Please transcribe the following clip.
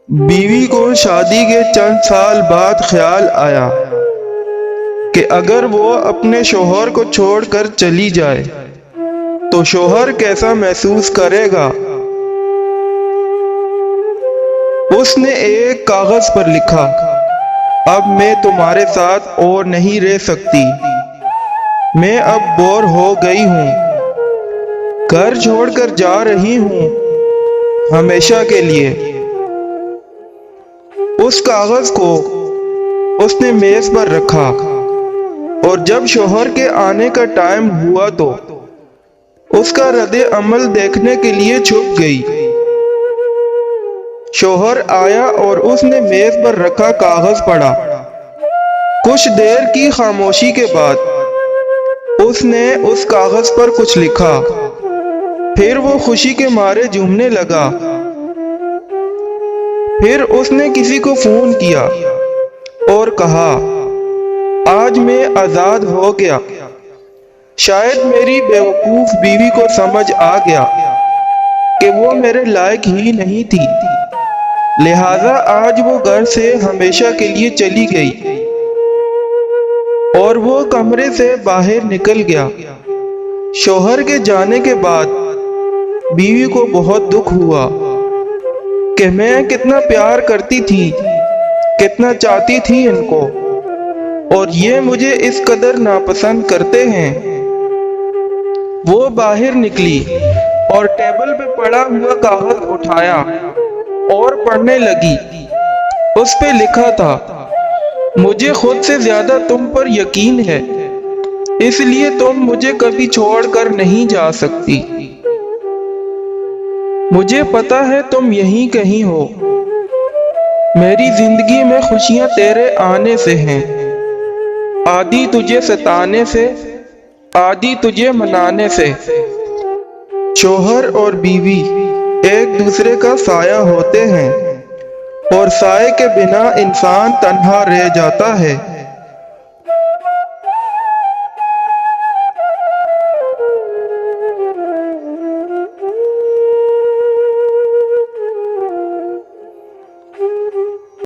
बीवी को शादी के चंद साल बाद ख्याल आया कि अगर वो अपने शोहर को छोड़कर चली जाए तो शोहर कैसा महसूस करेगा। उसने एक कागज पर लिखा, अब मैं तुम्हारे साथ और नहीं रह सकती। मैं अब बोर हो गई हूँ। घर छोड़कर जा रही हूँ हमेशा के लिए। उस कागज को उसने मेज पर रखा और जब शोहर के आने का टाइम हुआ तो उसका रद्द अमल देखने के लिए छुप गई। शोहर आया और उसने मेज पर रखा कागज पढ़ा। कुछ देर की खामोशी के बाद उसने उस कागज पर कुछ लिखा। फिर वो खुशी के मारे झूमने लगा। फिर उसने किसी को फोन किया और कहा, आज मैं आजाद हो गया। शायद मेरी बेवकूफ बीवी को समझ आ गया कि वो मेरे लायक ही नहीं थी, लिहाजा आज वो घर से हमेशा के लिए चली गई। और वो कमरे से बाहर निकल गया। शोहर के जाने के बाद बीवी को बहुत दुख हुआ कि मैं कितना प्यार करती थी, कितना चाहती थी इनको, और ये मुझे इस कदर नापसंद करते हैं। वो बाहर निकली और टेबल पे पड़ा हुआ कागज उठाया और पढ़ने लगी। उस पे लिखा था, मुझे खुद से ज्यादा तुम पर यकीन है, इसलिए तुम मुझे कभी छोड़कर नहीं जा सकती। मुझे पता है तुम यहीं कहीं हो। मेरी जिंदगी में खुशियां तेरे आने से हैं, आधी तुझे सताने से, आधी तुझे मनाने से। शोहर और बीवी एक दूसरे का साया होते हैं और साए के बिना इंसान तन्हा रह जाता है।